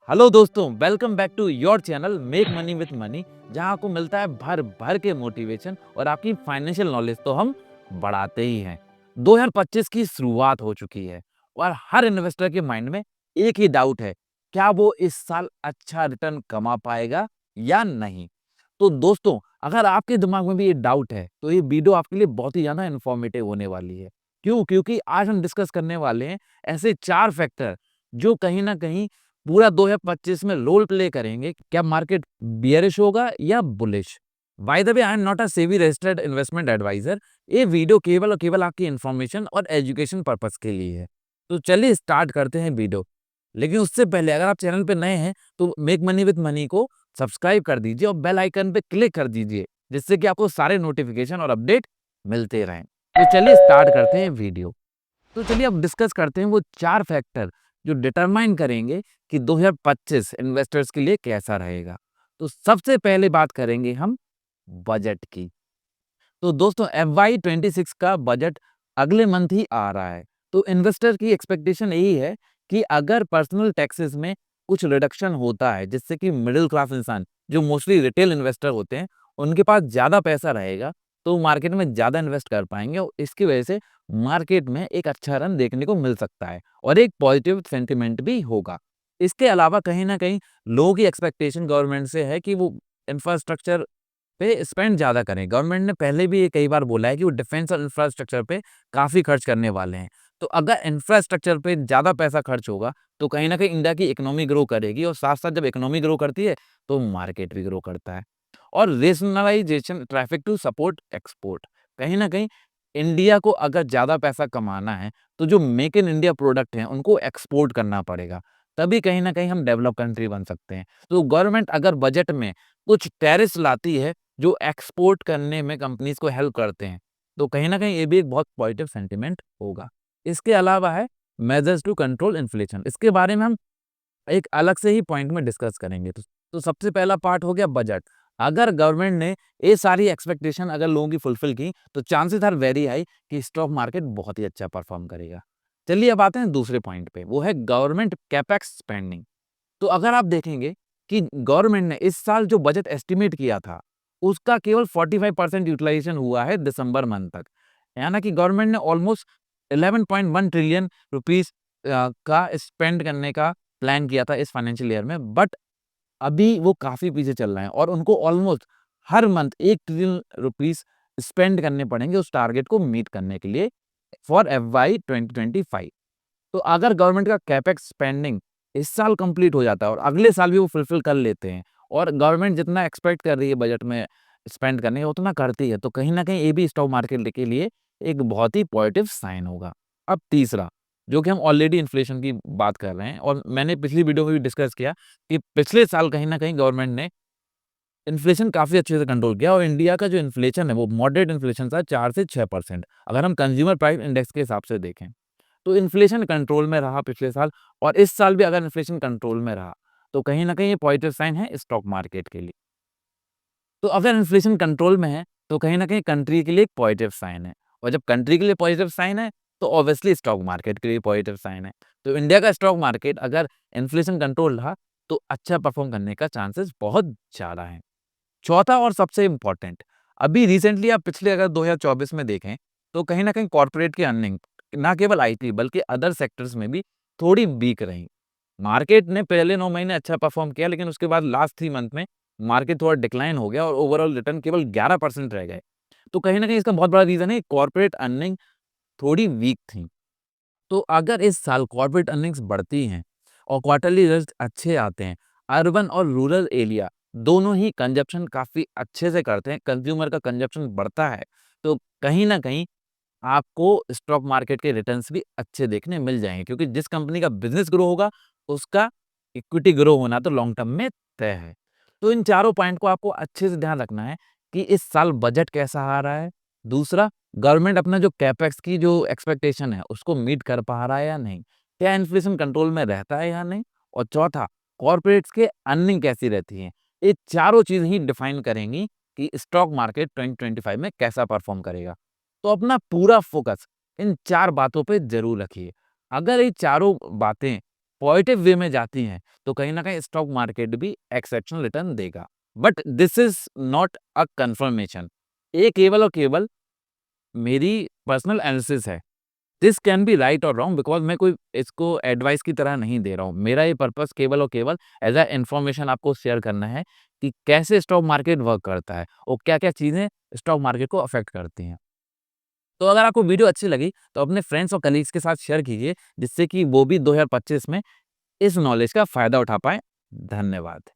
Hello दोस्तों, welcome back to your channel make money with money, जहां आपको मिलता है भर भर के मोटिवेशन और आपकी फाइनेंशियल नॉलेज तो हम बढ़ाते ही हैं। 2025 की शुरुआत हो चुकी है और हर इन्वेस्टर के माइंड में एक ही डाउट है, क्या वो इस साल अच्छा रिटर्न कमा पाएगा या नहीं। तो दोस्तों, अगर आपके दिमाग में भी ये डाउट है तो ये वीडियो आपके लिए बहुत ही ज्यादा इन्फॉर्मेटिव होने वाली है। क्यों? क्योंकि आज हम डिस्कस करने वाले हैं ऐसे 4 फैक्टर जो कहीं ना कहीं पूरा 2025 में रोल प्ले करेंगे। क्या मार्केट बियरिश होगा या bullish? By the way, I am not a SEBI registered investment adviser. ये वीडियो केवल और केवल आपकी इन्फॉर्मेशन और एजुकेशन पर्पस के लिए है। तो चलिए स्टार्ट करते हैं वीडियो। लेकिन उससे पहले अगर आप चैनल पे नए हैं तो मेक मनी विद मनी को सब्सक्राइब कर दीजिए और बेल आइकन पे क्लिक कर दीजिए, जिससे कि आपको सारे नोटिफिकेशन और अपडेट मिलते रहें। तो चलिए स्टार्ट करते हैं वीडियो। तो चलिए अब डिस्कस करते हैं वो 4 फैक्टर जो डिटरमाइन करेंगे कि 2025 इन्वेस्टर्स के लिए कैसा रहेगा। तो सबसे पहले बात करेंगे हम बजट की। तो दोस्तों, FY26 का बजट अगले मंथ ही आ रहा है। तो इन्वेस्टर की एक्सपेक्टेशन यही है कि अगर पर्सनल टैक्सेस में कुछ रिडक्शन होता है, जिससे कि मिडिल क्लास इंसान जो मोस्टली रिटेल इन्वेस्टर होते हैं, उनके पास ज्यादा पैसा रहेगा, तो मार्केट में ज्यादा इन्वेस्ट कर पाएंगे और इसकी वजह से मार्केट में एक अच्छा रन देखने को मिल सकता है और एक पॉजिटिव सेंटिमेंट भी होगा। इसके अलावा कहीं ना कहीं लोगों की एक्सपेक्टेशन गवर्नमेंट से है कि वो इंफ्रास्ट्रक्चर पे स्पेंड ज़्यादा करें। गवर्नमेंट ने पहले भी ये कई बार बोला है कि वो डिफेंस और इंफ्रास्ट्रक्चर पे काफ़ी खर्च करने वाले हैं। तो अगर इंफ्रास्ट्रक्चर पे ज़्यादा पैसा खर्च होगा, तो कहीं न कहीं इंडिया की इकोनॉमी ग्रो करेगी और साथ-साथ जब इकोनॉमी ग्रो करती है, तो मार्केट भी ग्रो करता है। और rationalisation traffic to support export. कहीं न कहीं इंडिया को अगर ज़्यादा पैसा कमाना है, तो जो मेक इन इंडिया प्रोडक्ट हैं, उनको एक्सपोर्ट करना पड़ेगा। तभी कहीं न कहीं हम डेवलप कंट्री बन सकते हैं। तो गवर्नमेंट अगर बजट में कुछ टैरिफ्स लाती है जो एक्सपोर्ट करने में कंपनीज को हेल्प करते हैं, तो कहीं न कहीं ये भी एक बहुत पॉजिटिव सेंटिमेंट होगा। इसके अलावा है मेजर्स टू कंट्रोल इन्फ्लेशन। इसके बारे में हम एक अलग से ही पॉइंट में डिस्कस करेंगे। तो सबसे पहला पार्ट हो गया बजट। अगर गवर्नमेंट ने ये सारी एक्सपेक्टेशन अगर लोगों की फुलफिल की, तो चांसेस आर वेरी हाई कि स्टॉक मार्केट बहुत ही अच्छा परफॉर्म करेगा। चलिए अब आते हैं दूसरे पॉइंट पे, वो है गवर्नमेंट कैपेक्स स्पेंडिंग। तो अगर आप देखेंगे कि गवर्नमेंट ने इस साल जो बजट एस्टिमेट किया था, उसका केवल 45% यूटिलाइजेशन हुआ है दिसंबर मंथ तक। यानी कि गवर्नमेंट ने ऑलमोस्ट 11.1 ट्रिलियन रुपीस का स्पेंड करने का प्लान किया था इस फाइनेंशियल ईयर में, बट अभी वो काफ़ी पीछे चल रहे हैं और उनको ऑलमोस्ट हर मंथ 1 ट्रिलियन रुपीस स्पेंड करने पड़ेंगे उस टारगेट को मीट करने के लिए फॉर FY 2025। तो अगर गवर्नमेंट का कैपेक्स स्पेंडिंग इस साल कंप्लीट हो जाता है और अगले साल भी वो फुलफिल कर लेते हैं और गवर्नमेंट जितना एक्सपेक्ट कर रही है बजट में स्पेंड करने का उतना करती है, तो कहीं ना कहीं ये भी स्टॉक मार्केट के लिए एक बहुत ही पॉजिटिव साइन होगा। अब तीसरा, जो कि हम ऑलरेडी इन्फ्लेशन की बात कर रहे हैं और मैंने पिछली वीडियो में भी डिस्कस किया कि पिछले साल कहीं ना कहीं गवर्नमेंट ने इन्फ्लेशन काफ़ी अच्छे से कंट्रोल किया और इंडिया का जो इन्फ्लेशन है वो मॉडरेट इन्फ्लेशन था, 4 से 6%। अगर हम कंज्यूमर प्राइस इंडेक्स के हिसाब से देखें, तो इन्फ्लेशन कंट्रोल में रहा पिछले साल और इस साल भी अगर इन्फ्लेशन कंट्रोल में रहा, तो कहीं न कहीं ये पॉजिटिव साइन है स्टॉक मार्केट के लिए। तो अगर इन्फ्लेशन कंट्रोल में है, तो कहीं न कहीं कंट्री के लिए एक पॉजिटिव साइन है और जब कंट्री के लिए पॉजिटिव साइन है, तो ऑब्वियसली स्टॉक मार्केट के लिए पॉजिटिव साइन है। तो इंडिया का स्टॉक मार्केट अगर इन्फ्लेशन कंट्रोल रहा, तो अच्छा परफॉर्म करने का चांसेस बहुत ज़्यादा है। चौथा और सबसे इम्पोर्टेंट, अभी रिसेंटली आप पिछले अगर 2024 में देखें, तो कहीं न कहीं कॉर्पोरेट की अर्निंग ना केवल आईटी बल्कि अदर सेक्टर्स में भी थोड़ी वीक रही। मार्केट ने पहले 9 महीने अच्छा परफॉर्म किया, लेकिन उसके बाद लास्ट 3 मंथ में मार्केट थोड़ा डिक्लाइन हो गया और ओवरऑल रिटर्न केवल 11% रह गए। तो कहीं न कहीं इसका बहुत बड़ा रीज़न है कॉर्पोरेट अर्निंग थोड़ी वीक थी। तो अगर इस साल कॉर्पोरेट अर्निंग्स बढ़ती हैं और क्वार्टरली रिजल्ट अच्छे आते हैं, अर्बन और रूरल एरिया दोनों ही कंजप्शन काफ़ी अच्छे से करते हैं, कंज्यूमर का कंजप्शन बढ़ता है, तो कहीं न कहीं आपको स्टॉक मार्केट के रिटर्न्स भी अच्छे देखने मिल जाएँगे, क्योंकि जिस कंपनी का बिज़नेस ग्रो होगा, उसका इक्विटी ग्रो होना तो लॉन्ग टर्म में तय है। तो इन चारों पॉइंट को आपको अच्छे से ध्यान रखना है कि इस साल बजट कैसा आ रहा है। दूसरा, गवर्नमेंट अपना जो कैपेक्स की जो एक्सपेक्टेशन है, उसको मीट कर पा रहा है या नहीं? क्या इन्फ्लेशन कंट्रोल में रहता है या नहीं? और चौथा, कॉर्पोरेट्स के अर्निंग कैसी रहती है? ये चारों चीज़ ही डिफाइन करेंगी कि स्टॉक मार्केट 2025 में कैसा परफॉर्म करेगा। तो अपना पूरा फोकस इन 4 बातों पे ज़रूर रखिए। अगर ये चारों बातें पॉजिटिव वे में जाती हैं, तो कहीं न कहीं स्टॉक मार्केट भी एक्सेप्शनल रिटर्न देगा। But this is not a conformation. ये केवल और केवल मेरी पर्सनल एनालिसिस है। दिस कैन बी राइट और रॉन्ग बिकॉज़ मैं कोई इसको एडवाइस की तरह नहीं दे रहा हूँ। मेरा ये पर्पस केवल और केवल एज़ अ इन्फॉर्मेशन आपको शेयर करना है कि कैसे स्टॉक मार्केट वर्क करता है और क्या-क्या चीज़ें स्टॉक मार्केट को अफ़ेक्ट करती हैं। तो अगर आपको वीडियो अच्छी लगी तो अपने फ्रेंड्स और कलीग्स के साथ शेयर कीजिए जिससे कि वो भी 2025 में इस नॉलेज का फ़ायदा उठा पाएँ। धन्यवाद।